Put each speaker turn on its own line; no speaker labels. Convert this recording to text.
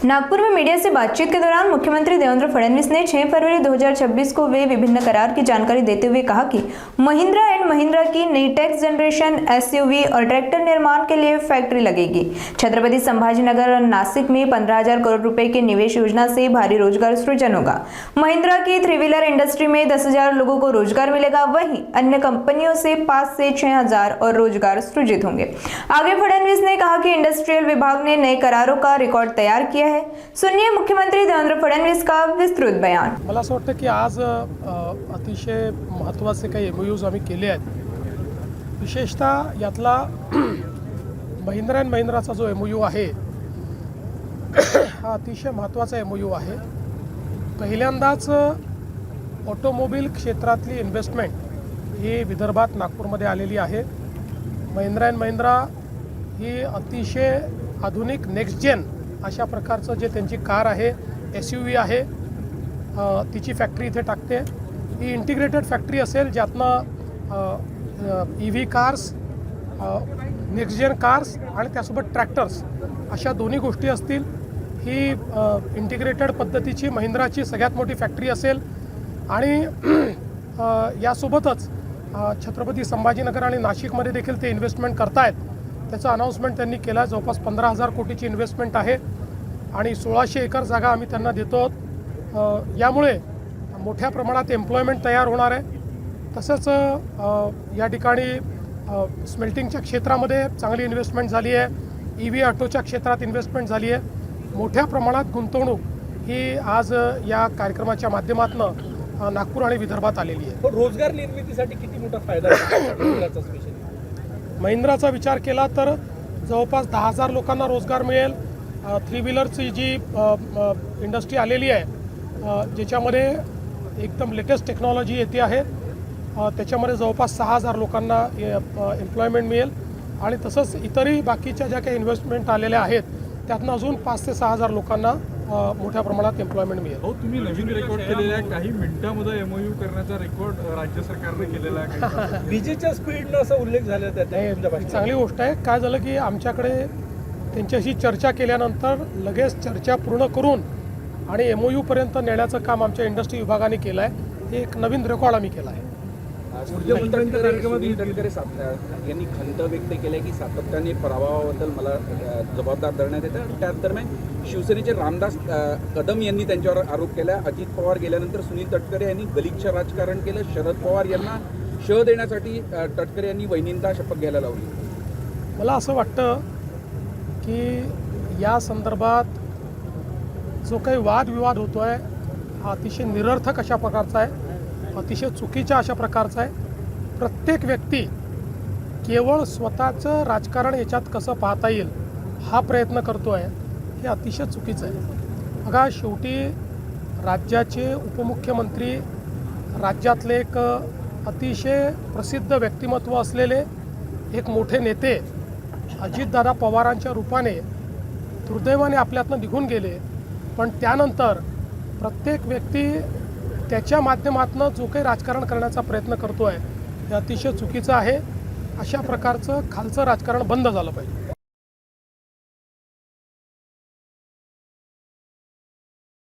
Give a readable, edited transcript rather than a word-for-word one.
नागपुर में मीडिया से बातचीत के दौरान मुख्यमंत्री देवेंद्र फडणवीस ने 6 फरवरी 2026 को वे विभिन्न करार की जानकारी देते हुए कहा कि महिंद्रा एंड महिंद्रा की नई टेक्स्ट जनरेशन एसयूवी और ट्रैक्टर निर्माण के लिए फैक्ट्री लगेगी। छत्रपति संभाजीनगर और नासिक में 15,000 करोड़ रुपए की निवेश योजना से भारी रोजगार सृजन होगा। महिंद्रा की 3 व्हीलर इंडस्ट्री में 10,000 लोगों को रोजगार मिलेगा, वहीं अन्य कंपनियों से 5 से 6,000 और रोजगार सृजित होंगे। आगे फडणवीस ने कहा कि इंडस्ट्रियल विभाग ने नए करारों का रिकॉर्ड तैयार किया है। सुनिए मुख्यमंत्री देवेंद्र फडणवीस का विस्तृत बयान।
मला असं वाटतं की आज अतिशय महत्त्वाचे काही एमओयूज आम्ही केले आहेत। विशेषतः यातला महिंद्रा अँड महिंद्राचा जो एमओयू आहे हा अतिशय महत्त्वाचा एमओयू आहे। पहिल्यांदाच ऑटोमोबाईल क्षेत्रातली इन्व्हेस्टमेंट ही विदर्भात नागपूरमध्ये आलेली आहे। महिंद्रा अँड महिंद्रा ही अतिशय आधुनिक नेक्स्ट जेन अशा प्रकारचं जे त्यांची कार आहे, एसयूव्ही आहे, तिची फॅक्टरी इथे टाकते। ही इंटिग्रेटेड फॅक्टरी असेल ज्यातनं EV cars, next gen cars आणि त्यासोबत ट्रॅक्टर्स अशा दोन्ही गोष्टी असतील। ही इंटिग्रेटेड पद्धतीची महिंद्राची सगळ्यात मोठी फॅक्टरी असेल आणि यासोबतच छत्रपती संभाजीनगर आणि नाशिकमध्ये देखील ते इन्व्हेस्टमेंट करतायत। त्याचं अनाउन्समेंट त्यांनी केलं आहे। जवळपास 15,000 कोटीची इन्व्हेस्टमेंट आहे आणि 1600 एकर जागा आम्ही त्यांना देतो। यामुळे मोठ्या प्रमाणात एम्प्लॉयमेंट तयार होणार आहे। तसंच या ठिकाणी स्मेल्टिंगच्या क्षेत्रामध्ये चांगली इन्व्हेस्टमेंट झाली आहे। EV ऑटोच्या क्षेत्रात इन्व्हेस्टमेंट झाली आहे। मोठ्या प्रमाणात गुंतवणूक ही आज या कार्यक्रमाच्या माध्यमातून नागपूर आणि विदर्भात आलेली आहे।
रोजगार निर्मितीसाठी किती मोठा फायदा आहे
महिंद्राचा विचार केला तर जवळपास 10,000 लोकांना रोजगार मिळेल। 3 व्हीलरची जी इंडस्ट्री आलेली आहे ज्याच्यामध्ये एकदम लेटेस्ट टेक्नॉलॉजी येते आहे, त्याच्यामध्ये जवळपास 6,000 लोकांना एम्प्लॉयमेंट मिळेल आणि तसंच इतरही बाकीच्या ज्या काही इन्व्हेस्टमेंट आलेल्या आहेत त्यातनं अजून 5 ते 6,000 लोकांना मोठ्या प्रमाणात एम्प्लॉयमेंट मिळेल।
हो, तुम्ही नवीन रेकॉर्ड केलेला आहे। काही मिनिटांमध्ये एमओयू करण्याचा रेकॉर्ड राज्य सरकारने केलेला आहे।
विजेच्या स्पीडनं असा उल्लेख झाला त्यात
चांगली गोष्ट आहे। काय झालं की आमच्याकडे त्यांच्याशी चर्चा केल्यानंतर लगेच चर्चा पूर्ण करून आणि एमओयू पर्यंत नेण्याचं काम आमच्या इंडस्ट्री विभागाने केलं आहे। हे एक नवीन रेकॉर्ड आम्ही केला आहे।
यांनी खंत व्यक्त केली की सातत्याने पराभवाबद्दल मला जबाबदार धरण्यात येतं। त्याच दरम्यान शिवसेनेचे रामदास कदम यांनी त्यांच्यावर आरोप केला। अजित पवार गेल्यानंतर सुनील तटकरे यांनी गलिच्छ राजकारण केलं। शरद पवार यांना शह देण्यासाठी तटकरे यांनी वहिनींचा शपथ घ्यायला लावली।
मला असं वाटतं की या संदर्भात जो काही वादविवाद होतो आहे हा अतिशय निरर्थक अशा प्रकारचा आहे, अतिशय चुकीच्या अशा प्रकारचा आहे। प्रत्येक व्यक्ती केवळ स्वतःचं राजकारण याच्यात कसं पाहता येईल हा प्रयत्न करतो आहे, हे अतिशय चुकीचं आहे। बघा, शेवटी राज्याचे उपमुख्यमंत्री, राज्यातले एक अतिशय प्रसिद्ध व्यक्तिमत्व असलेले एक मोठे नेते अजितदादा पवारांच्या रूपाने दुर्दैवाने आपल्यातनं निघून गेले। पण त्यानंतर प्रत्येक व्यक्ती त्याच्या माध्यमातून जो काही राजकारण करण्याचा प्रयत्न करतो आहे हे अतिशय चुकीचं आहे। अशा प्रकारचं खालचं राजकारण बंद झालं पाहिजे।